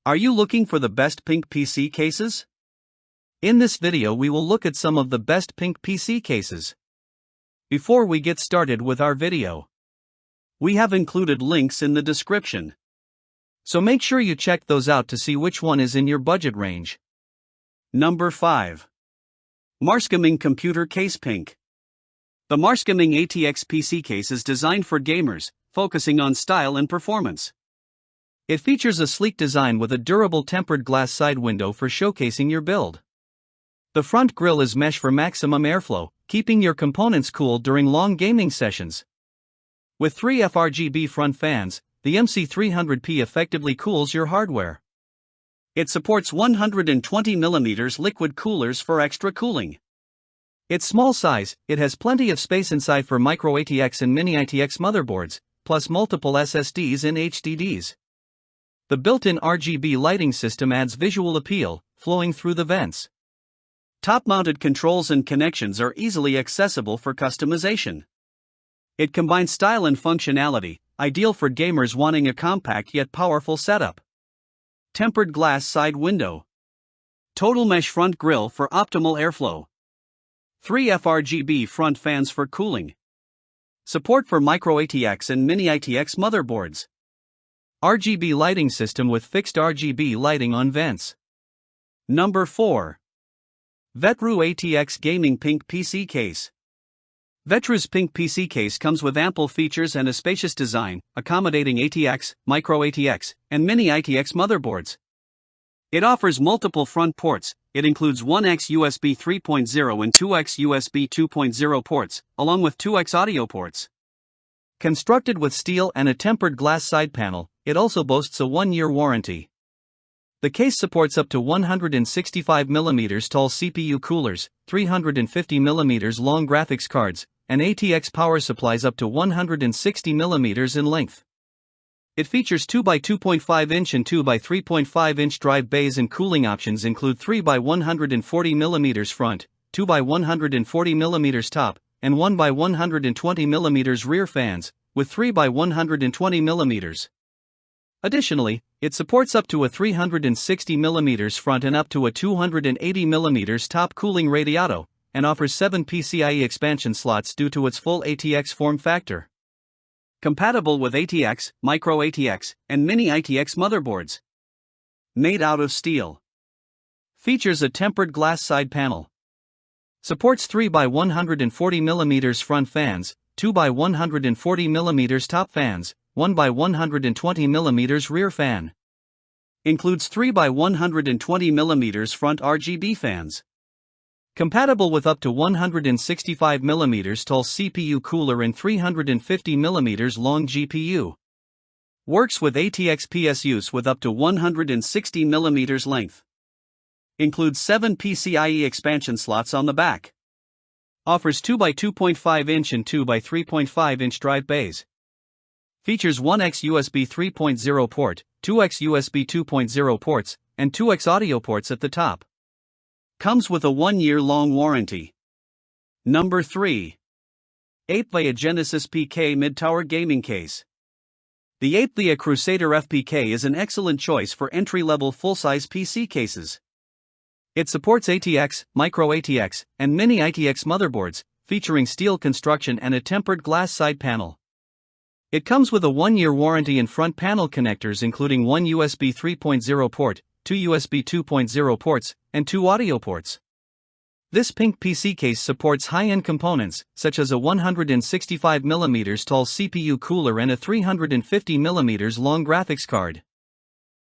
Are you looking for the best pink PC cases? In this video we will look at some of the best pink PC cases. Before we get started with our video, we have included links in the description. So make sure you check those out to see which one is in your budget range. Number 5. MARSGAMING Computer Case Pink. The MARSGAMING ATX PC case is designed for gamers, focusing on style and performance. It features a sleek design with a durable tempered glass side window for showcasing your build. The front grille is mesh for maximum airflow, keeping your components cool during long gaming sessions. With 3 RGB front fans, the MC300P effectively cools your hardware. It supports 120mm liquid coolers for extra cooling. Its small size, it has plenty of space inside for micro ATX and mini ATX motherboards, plus multiple SSDs and HDDs. The built-in RGB lighting system adds visual appeal, flowing through the vents. Top-mounted controls and connections are easily accessible for customization. It combines style and functionality, ideal for gamers wanting a compact yet powerful setup. Tempered glass side window. Total mesh front grille for optimal airflow. 3 RGB front fans for cooling. Support for micro ATX and mini ATX motherboards. RGB lighting system with fixed RGB lighting on vents. Number 4. Vetroo ATX Gaming Pink PC Case. Vetroo's Pink PC case comes with ample features and a spacious design, accommodating ATX, micro ATX, and mini ATX motherboards. It offers multiple front ports. It includes 1x USB 3.0 and 2x USB 2.0 ports, along with 2x audio ports. Constructed with steel and a tempered glass side panel, it also boasts a 1-year warranty. The case supports up to 165mm tall CPU coolers, 350mm long graphics cards, and ATX power supplies up to 160mm in length. It features 2x2.5-inch and 2x3.5-inch drive bays, and cooling options include 3x140mm front, 2x140mm top, and 1x120mm rear fans, with 3x120mm. Additionally, it supports up to a 360mm front and up to a 280mm top cooling radiato, and offers 7 PCIe expansion slots due to its full ATX form factor. Compatible with ATX, micro ATX, and mini ATX motherboards. Made out of steel. Features a tempered glass side panel. Supports 3x140mm front fans, 2x140mm top fans, 1x120mm rear fan. Includes 3x120mm front RGB fans. Compatible with up to 165mm tall CPU cooler and 350mm long GPU. Works with ATX PSUs with up to 160mm length. Includes 7 PCIe expansion slots on the back. Offers 2x2.5-inch and 2x3.5-inch drive bays. Features 1x USB 3.0 port, 2x USB 2.0 ports, and 2x audio ports at the top. Comes with a 1-year long warranty. Number 3. Apevia Genesis PK Mid-Tower Gaming Case. The Apevia Crusader FPK is an excellent choice for entry-level full-size PC cases. It supports ATX, micro ATX, and mini ATX motherboards, featuring steel construction and a tempered glass side panel. It comes with a 1-year warranty and front panel connectors including 1 USB 3.0 port, 2 USB 2.0 ports, and 2 audio ports. This pink PC case supports high-end components, such as a 165mm tall CPU cooler and a 350mm long graphics card.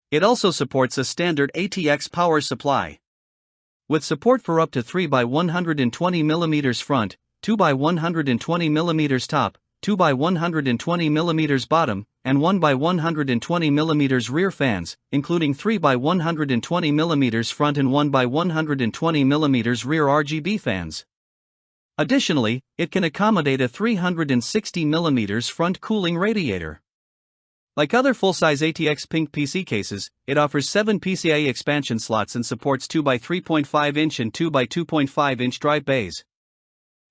It also supports a standard ATX power supply. With support for up to 3x120mm front, 2x120mm top, 2x120mm bottom, and 1x120mm rear fans, including 3x120mm front and 1x120mm rear RGB fans. Additionally, it can accommodate a 360mm front cooling radiator. Like other full-size ATX Pink PC cases, it offers 7 PCIe expansion slots and supports 2x3.5-inch and 2x2.5-inch drive bays.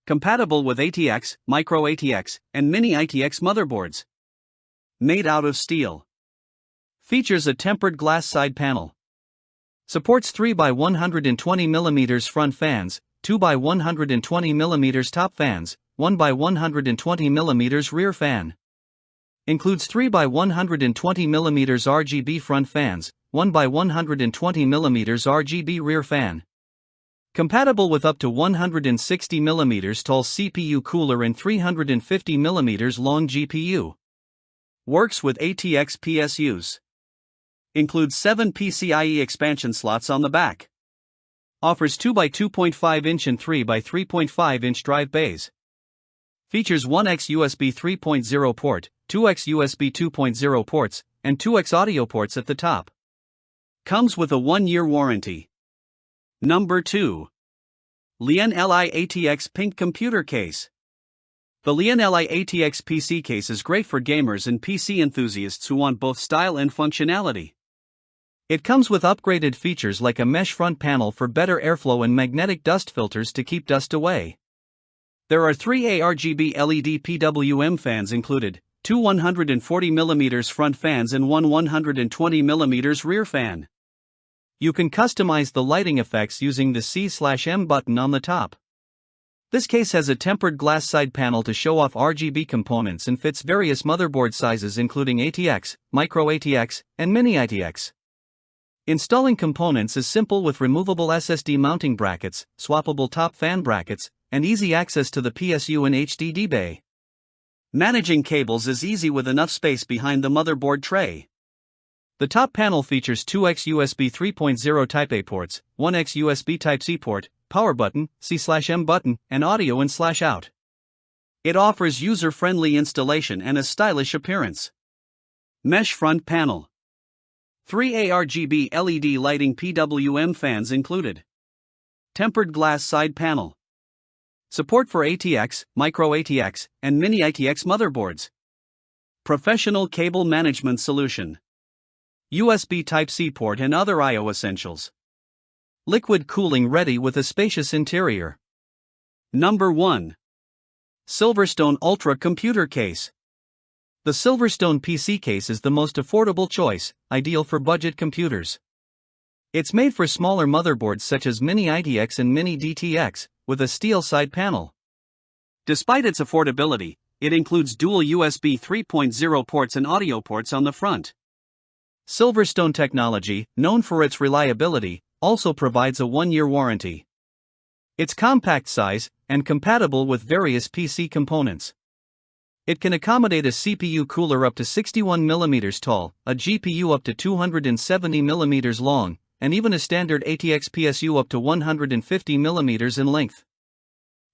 Compatible with ATX, micro ATX, and mini ATX motherboards. Made out of steel. Features a tempered glass side panel. Supports 3 by 120 mm front fans, 2 by 120 mm top fans, 1 by 120 mm rear fan. Includes 3 by 120 mm RGB front fans, 1 by 120 mm RGB rear fan. Compatible with up to 160 mm tall CPU cooler and 350 mm long GPU. Works with ATX PSUs. Includes 7 PCIe expansion slots on the back. Offers 2 by 2.5 inch and 3 by 3.5 inch drive bays. Features 1x USB 3.0 port, 2x USB 2.0 ports, and 2x audio ports at the top. Comes with a 1-year warranty. Number 2. LIAN LI-ATX Pink Computer Case. The LIAN LI-ATX PC case is great for gamers and PC enthusiasts who want both style and functionality. It comes with upgraded features like a mesh front panel for better airflow and magnetic dust filters to keep dust away. There are 3 ARGB LED PWM fans included, 2 140mm front fans and 1 120mm rear fan. You can customize the lighting effects using the C/M button on the top. This case has a tempered glass side panel to show off RGB components and fits various motherboard sizes including ATX, Micro ATX, and Mini ATX. Installing components is simple with removable SSD mounting brackets, swappable top fan brackets, and easy access to the PSU and HDD bay. Managing cables is easy with enough space behind the motherboard tray. The top panel features 2x USB 3.0 Type-A ports, 1x USB Type-C port, power button, C/M button, and audio in/out. It offers user-friendly installation and a stylish appearance. Mesh front panel. 3 ARGB LED lighting PWM fans included. Tempered glass side panel. Support for ATX, Micro ATX, and Mini ATX motherboards. Professional cable management solution. USB Type-C port and other I/O essentials. Liquid cooling ready with a spacious interior. Number 1. SilverStone Ultra Computer Case. The SilverStone PC case is the most affordable choice, ideal for budget computers. It's made for smaller motherboards such as Mini ITX and Mini DTX, with a steel side panel. Despite its affordability, it includes dual USB 3.0 ports and audio ports on the front. SilverStone technology, known for its reliability, also provides a 1-year warranty. It's compact size and compatible with various PC components. It can accommodate a CPU cooler up to 61 mm tall, a GPU up to 270 mm long, and even a standard ATX PSU up to 150 mm in length.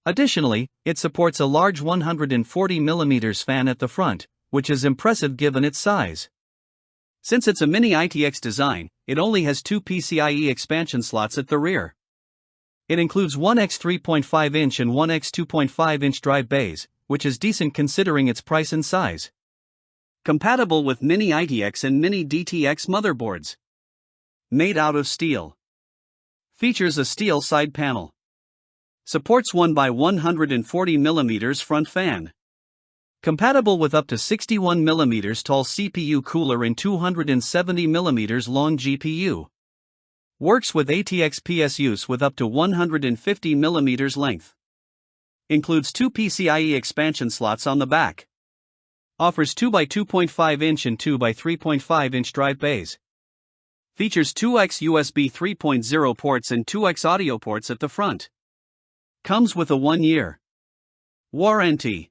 Additionally, it supports a large 140 mm fan at the front, which is impressive given its size. Since it's a Mini ITX design, it only has 2 PCIe expansion slots at the rear. It includes 1x 3.5 inch and 1x 2.5 inch drive bays, which is decent considering its price and size. Compatible with Mini ITX and Mini DTX motherboards. Made out of steel. Features a steel side panel. Supports 1 by 140 mm front fan. Compatible with up to 61 mm tall CPU cooler and 270 mm long GPU. Works with ATX PSUs with up to 150 mm length. Includes 2 PCIe expansion slots on the back. Offers 2 by 2.5 inch and 2 by 3.5 inch drive bays. Features 2x USB 3.0 ports and 2x audio ports at the front. Comes with a 1-year warranty.